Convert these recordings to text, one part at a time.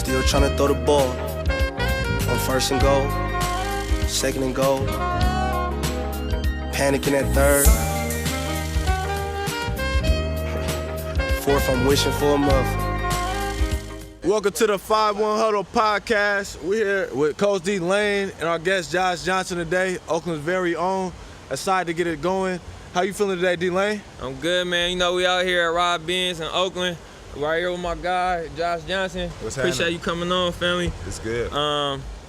Still trying to throw the ball. On first and goal, second and goal. Panicking at third. Fourth, I'm wishing for a muff. Welcome to the 5-1 Huddle podcast. We're here with Coach D Lane and our guest Josh Johnson today, Oakland's very own. Excited to get it going. How you feeling today, D Lane? I'm good, man. You know, we out here at Rob Benz in Oakland. Right here with my guy, Josh Johnson. What's Appreciate happening? you coming on, family. It's good.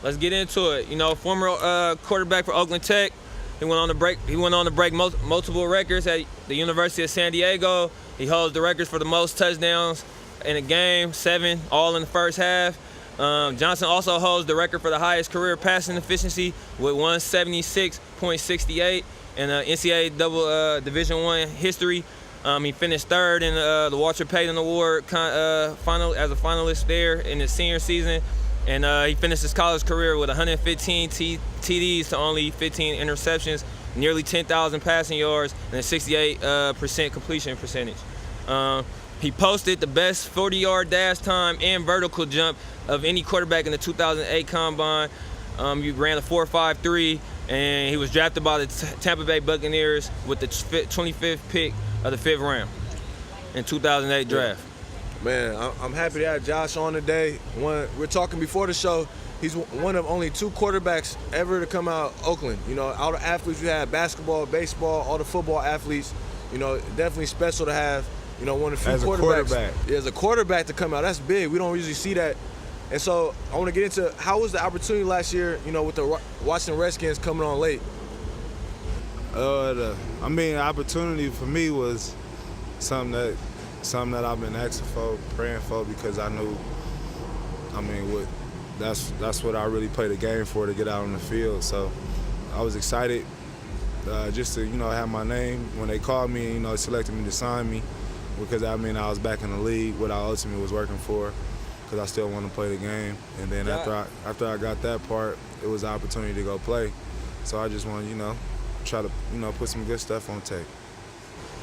Let's get into it. You know, former quarterback for Oakland Tech. He went on to break multiple records at the University of San Diego. He holds the records for the most touchdowns in a game, 7, all in the first half. Johnson also holds the record for the highest career passing efficiency with 176.68 in NCAA Division I history. He finished third in the Walter Payton Award final as a finalist there in his senior season. And he finished his college career with 115 TDs to only 15 interceptions, nearly 10,000 passing yards, and a 68% completion percentage. He posted the best 40-yard dash time and vertical jump of any quarterback in the 2008 Combine. He ran a 4.53, and he was drafted by the Tampa Bay Buccaneers with the 25th pick of the 5th round in 2008 draft. Man, I'm happy to have Josh on today. We're talking before the show. He's one of only 2 quarterbacks ever to come out of Oakland. You know, all the athletes we had, basketball, baseball, all the football athletes. You know, definitely special to have, you know, one of the few quarterbacks. As a quarterback to come out, that's big. We don't usually see that. And so I want to get into how was the opportunity last year, you know, with the Washington Redskins coming on late? The opportunity for me was something that I've been asking for, praying for, because I knew, that's what I really played the game for, to get out on the field. So I was excited just to, you know, have my name when they called me and, you know, selected me to sign me, because I was back in the league, what I ultimately was working for, because I still want to play the game. And then after I got that part, it was an opportunity to go play. So I just want to, you know, try to, you know, put some good stuff on tape.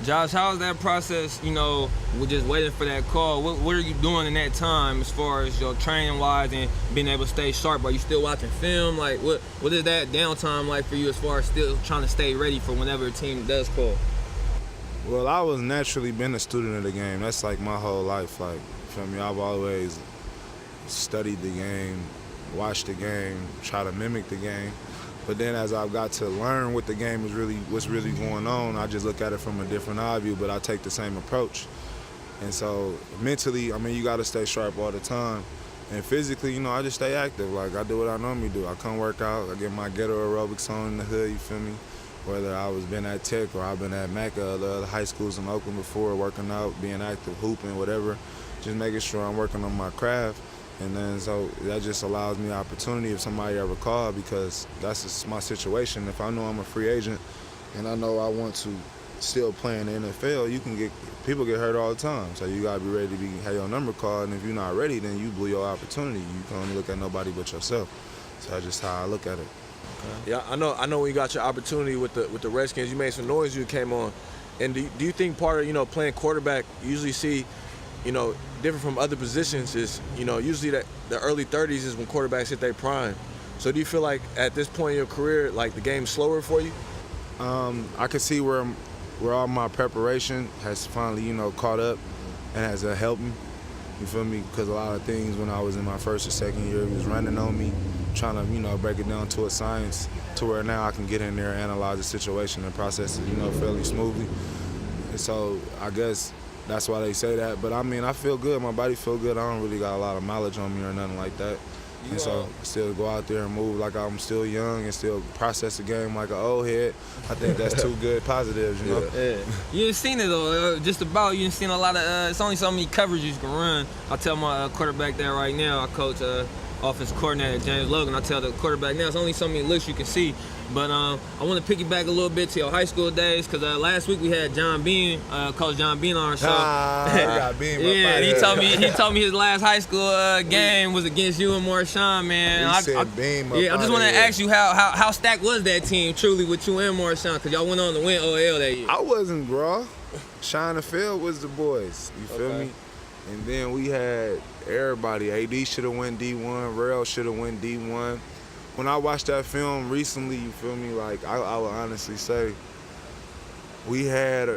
Josh, how was that process, you know, with just waiting for that call? What are you doing in that time as far as your training-wise and being able to stay sharp? Are you still watching film? Like, what is that downtime like for you as far as still trying to stay ready for whenever a team does call? Well, I was naturally been a student of the game. That's like my whole life. Like, feel me? I've always studied the game, watched the game, try to mimic the game. But then as I've got to learn what the game is what's really going on, I just look at it from a different eye view, but I take the same approach. And so mentally, you got to stay sharp all the time. And physically, you know, I just stay active. Like, I do what I normally do. I come work out, I get my ghetto aerobics on in the hood, you feel me? Whether I was been at Tech or I've been at Mecca, the other high schools in Oakland before, working out, being active, hooping, whatever, just making sure I'm working on my craft. And then so that just allows me the opportunity if somebody ever called, because that's just my situation. If I know I'm a free agent and I know I want to still play in the NFL, people get hurt all the time. So you gotta be ready to have your number called, and if you're not ready, then you blew your opportunity. You can only look at nobody but yourself. So that's just how I look at it. Okay. Yeah, I know when you got your opportunity with the Redskins, you made some noise, you came on. And do you think part of, you know, playing quarterback, you usually see, you know, different from other positions is, you know, usually the early 30s is when quarterbacks hit their prime. So do you feel like at this point in your career, like the game's slower for you? I can see where all my preparation has finally, you know, caught up and has helped me. You feel me? Because a lot of things when I was in my first or second year, he was running on me, trying to, you know, break it down to a science, to where now I can get in there, analyze the situation, and process it, you know, fairly smoothly. And so I guess that's why they say that. But I feel good. My body feel good. I don't really got a lot of mileage on me or nothing like that. And so still go out there and move like I'm still young and still process the game like an old head. I think that's two good positives, you know? Yeah. You ain't seen it though, you ain't seen a lot of, it's only so many coverages you can run. I tell my quarterback that right now. I coach offensive coordinator James Logan. I tell the quarterback now, it's only so many looks you can see. But I want to piggyback a little bit to your high school days, because last week we had John Bean, Coach John Bean on our show. Got Bean. Yeah, he told me his last high school game was against you and Marshawn, man. I just want to ask you how stacked was that team truly with you and Marshawn, because y'all went on to win OL that year. I wasn't, bro. Shine and Phil was the boys. You feel me? And then we had everybody. AD should have went D1. Rel should have went D1. When I watched that film recently, you feel me? Like I would honestly say, we had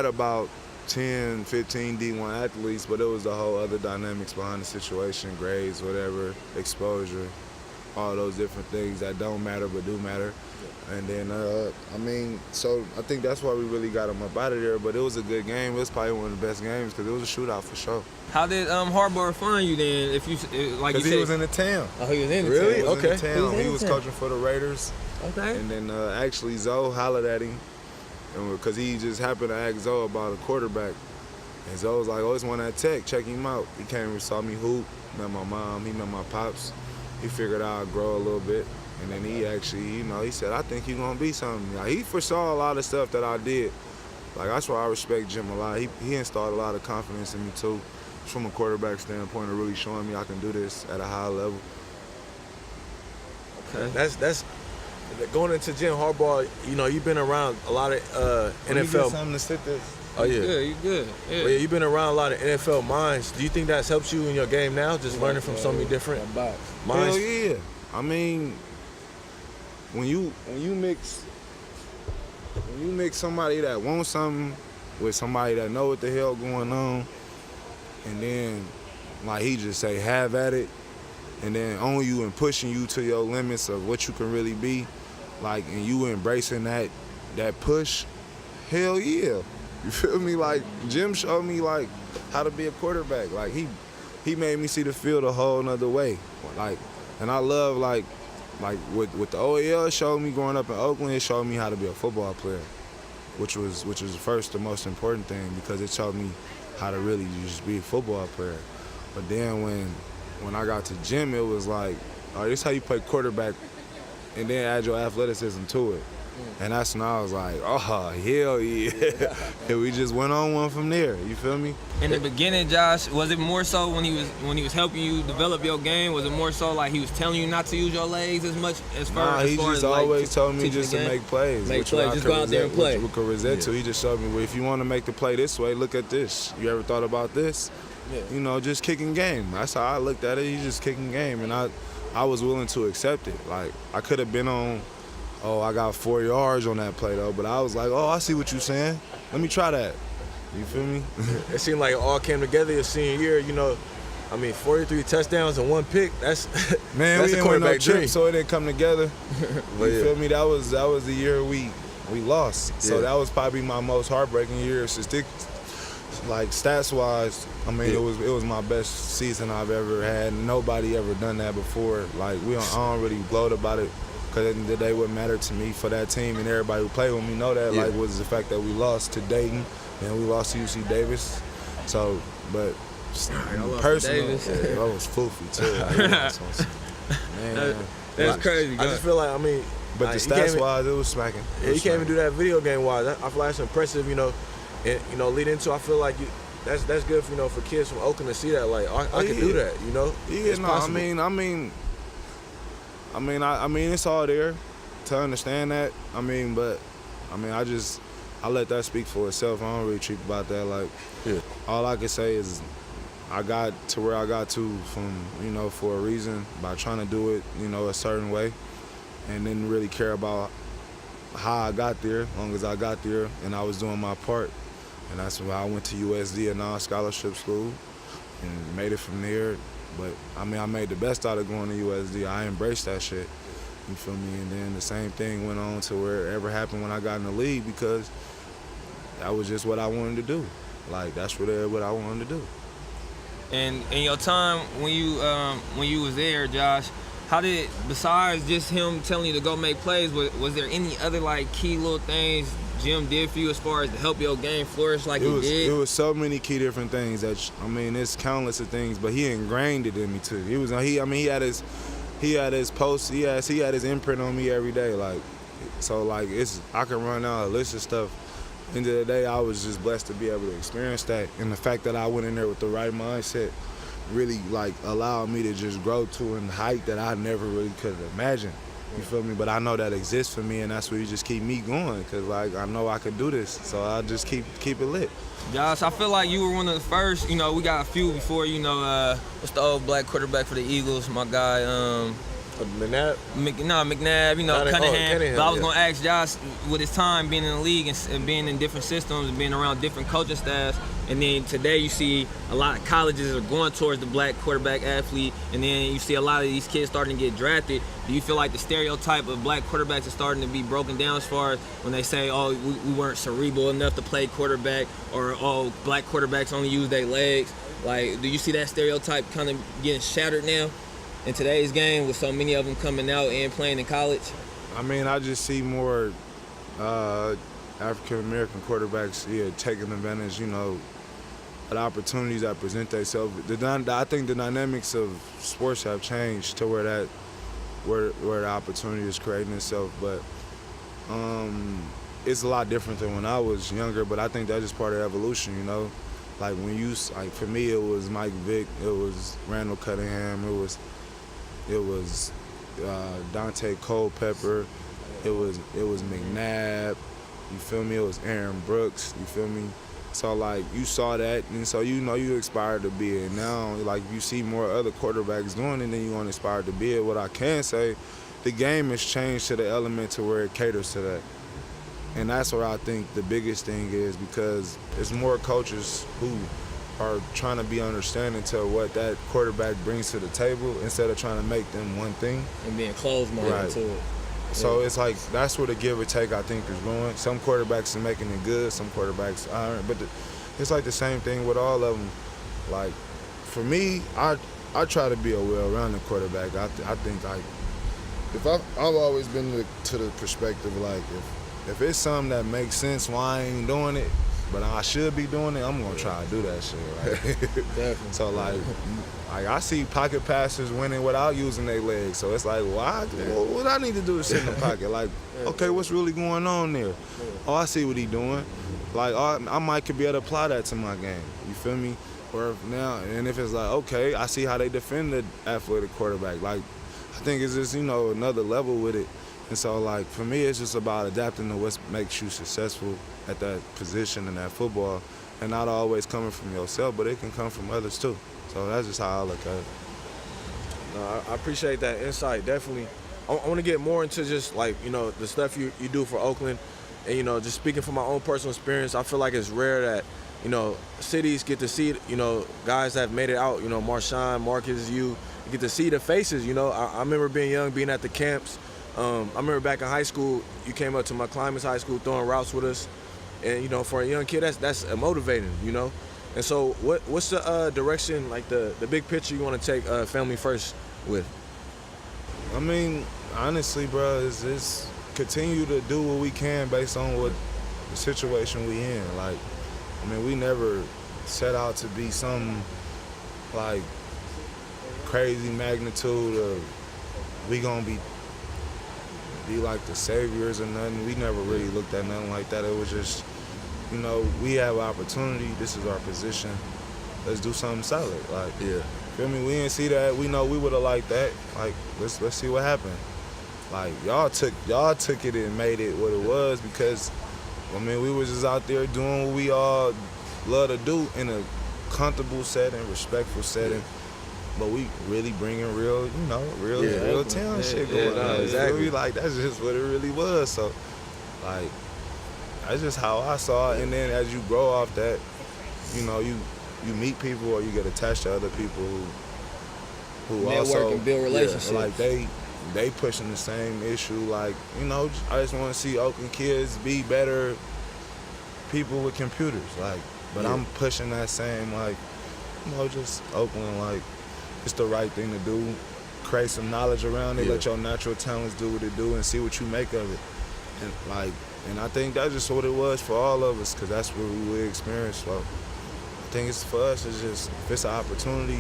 about 10, 15 D1 athletes, but it was the whole other dynamics behind the situation, grades, whatever, exposure, all those different things that don't matter but do matter. And then, so I think that's why we really got him up out of there. But it was a good game. It was probably one of the best games because it was a shootout for sure. How did Harbaugh find you then? If you like you Because said, he was in the town. oh, he was in the Really? town. Okay. He was coaching for the Raiders. Okay. And then actually Zoe hollered at him because he just happened to ask Zoe about a quarterback. And Zoe was like, oh, it's one at Tech. Check him out. He came and saw me hoop, met my mom, he met my pops. He figured I'd grow a little bit. And then he actually, he said, I think you're going to be something. Like, he foresaw a lot of stuff that I did. Like, that's why I respect Jim a lot. He installed a lot of confidence in me, too, from a quarterback standpoint of really showing me I can do this at a high level. Okay. That's going into Jim Harbaugh. You've been around a lot of Let me get NFL. something to sit this. Oh yeah. You good. Yeah. Well, yeah, you've been around a lot of NFL minds. Do you think that's helped you in your game now, just learning from so many different minds? Hell yeah. I mean, when you mix somebody that wants something with somebody that know what the hell going on, and then like he just say have at it, and then on you and pushing you to your limits of what you can really be, like, and you embracing that push, hell yeah. You feel me? Like Jim showed me like how to be a quarterback. Like he made me see the field a whole nother way. Like, and I love like with the OEL showed me growing up in Oakland, it showed me how to be a football player, which was first the most important thing because it showed me how to really just be a football player. But then when I got to gym, it was like, all right, this is how you play quarterback, and then add your athleticism to it. And that's when I was like, oh, hell yeah. And we just went on one from there, you feel me? In the beginning, Josh, was it more so when he was helping you develop your game? Was it more so like he was telling you not to use your legs as much as far as he just always told me just to make plays. Make plays, just go out there and play. Which we could resent to. He just showed me, well, if you want to make the play this way, look at this. You ever thought about this? Yeah. Just kicking game. That's how I looked at it. He's just kicking game. And I was willing to accept it. Like, I could have been on, I got 4 yards on that play, though. But I was like, I see what you're saying. Let me try that. You feel me? It seemed like it all came together your senior year, 43 touchdowns and 1 pick. That's man, that's we a didn't win no quarterback dream. chip, so it didn't come together. You feel me? That was the year we lost. So that was probably my most heartbreaking year. Like stats wise, it was my best season I've ever had. Nobody ever done that before. Like I don't really gloat about it. Because at the end of the day, what mattered to me for that team and everybody who played with me know that, was the fact that we lost to Dayton and we lost to UC Davis. So, but personally, I was foofy too. Man, that's crazy. I just feel like, but the stats wise, it was smacking. Yeah, you can't even do that video game wise. I feel like it's impressive, and lead into. I feel like that's good for for kids from Oakland to see that. Like I can do that, Yeah, it's possible. I mean, it's all there to understand that. I let that speak for itself. I don't really treat about that. Like, all I can say is I got to where I got to from, for a reason by trying to do it, a certain way, and didn't really care about how I got there, as long as I got there and I was doing my part. And that's why I went to USD, a non-scholarship school, and made it from there. But, I made the best out of going to USD. I embraced that shit, you feel me? And then the same thing went on to wherever happened when I got in the league because that was just what I wanted to do. Like, that's what I wanted to do. And in your time when you was there, Josh, how did, besides just him telling you to go make plays, was there any other, like, key little things Jim did for you as far as to help your game flourish like he did? It was so many key different things that it's countless of things, but he ingrained it in me too. He had his posts, he had his imprint on me every day. Like, so like I can run out a list of stuff. End of the day, I was just blessed to be able to experience that, and the fact that I went in there with the right mindset really like allowed me to just grow to a height that I never really could have imagined. You feel me? But I know that exists for me, and that's where you just keep me going, because, like, I know I could do this. So I just keep it lit. Josh, I feel like you were one of the first. You know, we got a few before. You know, what's the old black quarterback for the Eagles? My guy, McNabb? McNabb. You know, Cunningham. But I was yeah. gonna ask Josh, with his time being in the league and being in different systems and being around different coaching staffs, and then today you see a lot of colleges are going towards the black quarterback athlete, and then you see a lot of these kids starting to get drafted. Do you feel like the stereotype of black quarterbacks is starting to be broken down as far as when they say, oh, we weren't cerebral enough to play quarterback, or oh, black quarterbacks only use their legs? Like, do you see that stereotype kind of getting shattered now in today's game with so many of them coming out and playing in college? I mean, I just see more African-American quarterbacks, taking advantage, of the opportunities that present themselves. I think the dynamics of sports have changed to where the opportunity is creating itself. But it's a lot different than when I was younger, but I think that's just part of evolution, Like for me, it was Mike Vick, it was Randall Cunningham, it was Dante Culpepper, it was McNabb, you feel me? It was Aaron Brooks, you feel me? So, like, you saw that, and so you aspired to be it. Now, like, you see more other quarterbacks doing it, then you want to aspire to be it. What I can say, the game has changed to the element to where it caters to that. And that's where I think the biggest thing is, because there's more coaches who are trying to be understanding to what that quarterback brings to the table instead of trying to make them one thing. And being closed-minded to it. So it's like, that's where the give or take, I think, is going. Some quarterbacks are making it good, some quarterbacks aren't. But it's like the same thing with all of them. Like, for me, I try to be a well-rounded quarterback. I think, like, I've always been to the perspective, like, if it's something that makes sense why I ain't doing it, but I should be doing it, I'm going to try to do that shit, right? Definitely. So, like, I see pocket passers winning without using their legs. So it's like, what I need to do is sit in the pocket? Like, okay, what's really going on there? Oh, I see what he doing. Like, I might could be able to apply that to my game. You feel me? Or if it's like, okay, I see how they defend the athletic quarterback. Like, I think it's just, another level with it. And so, like, for me, it's just about adapting to what makes you successful at that position in that football, and not always coming from yourself, but it can come from others too. So that's just how I look at it. No, I appreciate that insight, definitely. I want to get more into just, like, the stuff you do for Oakland. And, just speaking from my own personal experience, I feel like it's rare that, cities get to see, guys that have made it out, Marshawn, Marcus, you get to see the faces, I remember being young, being at the camps. I remember back in high school, you came up to my Climax High School throwing routes with us. And, for a young kid, that's motivating, And so what's the direction, like the big picture you want to take Family First with? I mean, honestly, bro, is just continue to do what we can based on what the situation we in. Like, I mean, we never set out to be some, like, crazy magnitude of we gonna be like the saviors or nothing. We never really looked at nothing like that. It was just, we have opportunity. This is our position. Let's do something solid. Like, feel me? We didn't see that. We know we would have liked that. Like, let's see what happened. Like, y'all took it and made it what it was, because, I mean, we was just out there doing what we all love to do in a comfortable setting, respectful setting. But we really bringing real town shit going on. Exactly. Like, that's just what it really was. So, like, that's just how I saw it. And then as you grow off that, you meet people or you get attached to other people who network also and build relationships. Like they pushing the same issue. Like, I just want to see Oakland kids be better people with computers. Like, but I'm pushing that same, like, just Oakland, like, it's the right thing to do. Create some knowledge around it. Let your natural talents do what it do and see what you make of it. And I think that's just what it was for all of us, because that's what we experienced. So I think it's for us. It's just, if it's an opportunity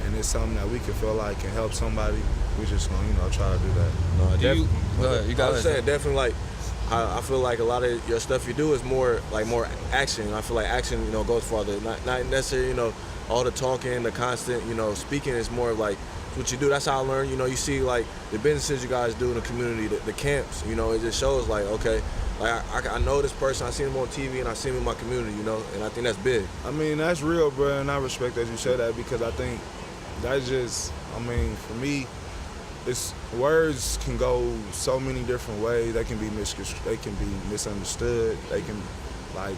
and it's something that we can feel like can help somebody, we just gonna try to do that. No, Go ahead. You got it. I was saying, definitely, like, I feel like a lot of your stuff you do is more action. I feel like action, goes farther. Not necessarily, all the talking, the constant, speaking is more of like what you do. That's how I learned. You see like the businesses you guys do in the community, the camps. It just shows like, okay, like I know this person. I see him on TV and I see him in my community. And I think that's big. I mean, that's real, bro, and I respect that you say that because I think that's just, for me, words can go so many different ways. They can be misunderstood. They can, I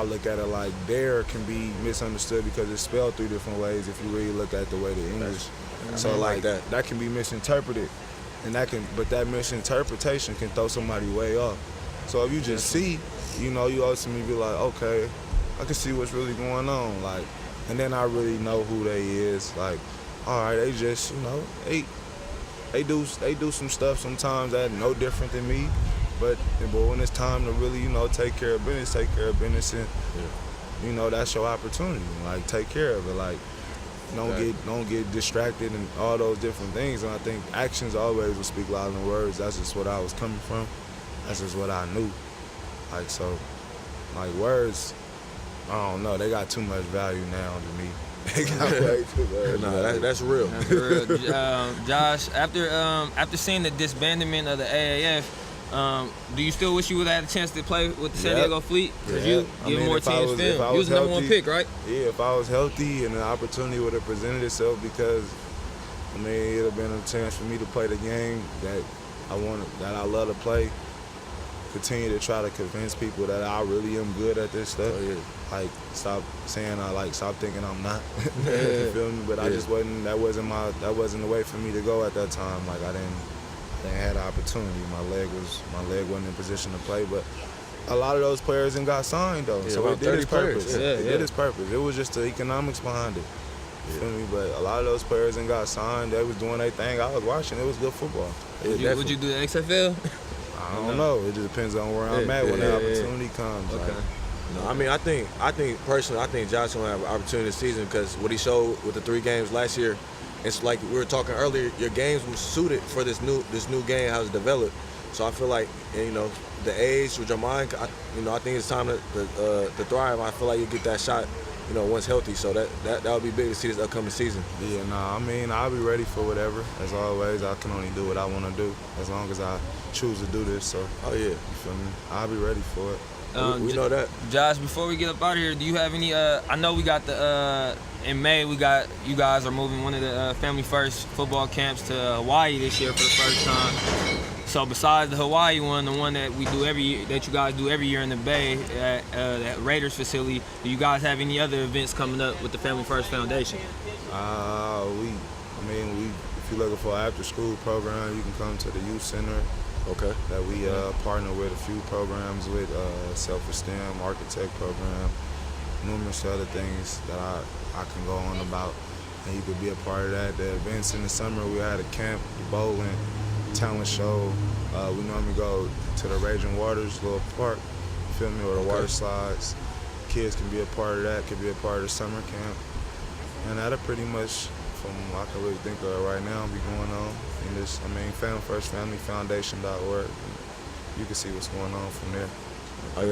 look at it like dare can be misunderstood because it's spelled 3 different ways if you really look at the way the English. So like that can be misinterpreted, and but that misinterpretation can throw somebody way off. So if you just see, you ultimately be like, okay, I can see what's really going on, and then I really know who they is. Like, all right, they just, they do some stuff sometimes that no different than me, but when it's time to really, take care of business, and that's your opportunity. Like, take care of it. Don't get distracted and all those different things. And I think actions always will speak louder than words. That's just what I was coming from. That's just what I knew. Words, I don't know. They got too much value now to me. They got way too much. No, that's real. That's real. Josh, after seeing the disbandment of the AAF, do you still wish you would have had a chance to play with the San Diego Fleet? Because you give more teams film. You was the number 1 pick, right? Yeah, if I was healthy and the opportunity would have presented itself, because it would have been a chance for me to play the game that I love to play. Continue to try to convince people that I really am good at this stuff. Stop saying stop thinking I'm not. You feel me? But I just wasn't. That wasn't the way for me to go at that time. I didn't have the opportunity. My leg wasn't in position to play. But a lot of those players didn't got signed though, so it did its purpose. It did its purpose. It was just the economics behind it. You feel me? But a lot of those players didn't got signed. They was doing their thing. I was watching. It was good football. Would you do the XFL? I don't know. It just depends on where I'm at when the opportunity comes. Okay. No, I think personally, Josh gonna have an opportunity this season because what he showed with the 3 games last year, it's like we were talking earlier. Your games were suited for this new game, how it's developed. So I feel like, the age with your mind, I think it's time to thrive. I feel like you get that shot, once healthy. So that would be big to see this upcoming season. Yeah, I'll be ready for whatever. As always, I can only do what I want to do as long as I choose to do this. So, you feel me? I'll be ready for it. We know that. Josh, before we get up out of here, do you have any, I know we got in May, you guys are moving one of the Family First football camps to Hawaii this year for the first time. So besides the Hawaii one, the one that we do every year, that you guys do every year in the Bay at that Raiders facility, do you guys have any other events coming up with the Family First Foundation? If you're looking for an after-school program, you can come to the youth center. Okay. That we partner with a few programs with, self-esteem, architect program, numerous other things that I can go on about, and you could be a part of that. The events in the summer, we had a camp, bowling, talent show. We normally go to the Raging Waters little park, you feel me, or the water slides. Kids can be a part of that, could be a part of the summer camp. And that'll pretty much, from what I can really think of right now, be going on in this, FirstFamilyFoundation.org. You can see what's going on from there. I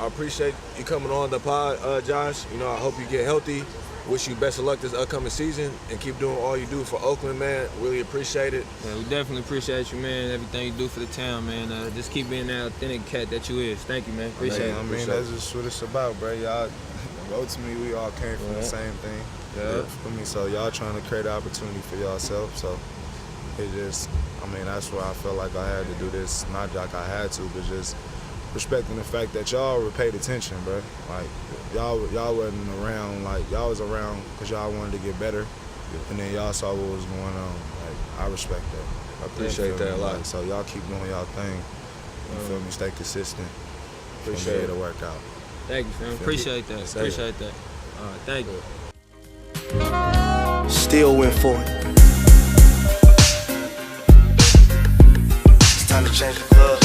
appreciate you coming on the pod, Josh. I hope you get healthy. Wish you best of luck this upcoming season and keep doing all you do for Oakland, man. Really appreciate it. Yeah, we definitely appreciate you, man. Everything you do for the town, man. Just keep being that authentic cat that you is. Thank you, man. Appreciate it. That's just what it's about, bro. Y'all, ultimately, we all came from the same thing. Yeah. For me, so y'all trying to create an opportunity for yourself. So it just, that's where I felt like I had to do this. Not like I had to, but just respecting the fact that y'all were paid attention, bro. Y'all wasn't around, y'all was around because y'all wanted to get better, and then y'all saw what was going on. I respect that. I appreciate that a lot. So y'all keep doing y'all thing. You feel me? Stay consistent. Appreciate it. To work out. Thank you, fam. Appreciate that. Appreciate that. All right, thank you. Still went for it. It's time to change the club.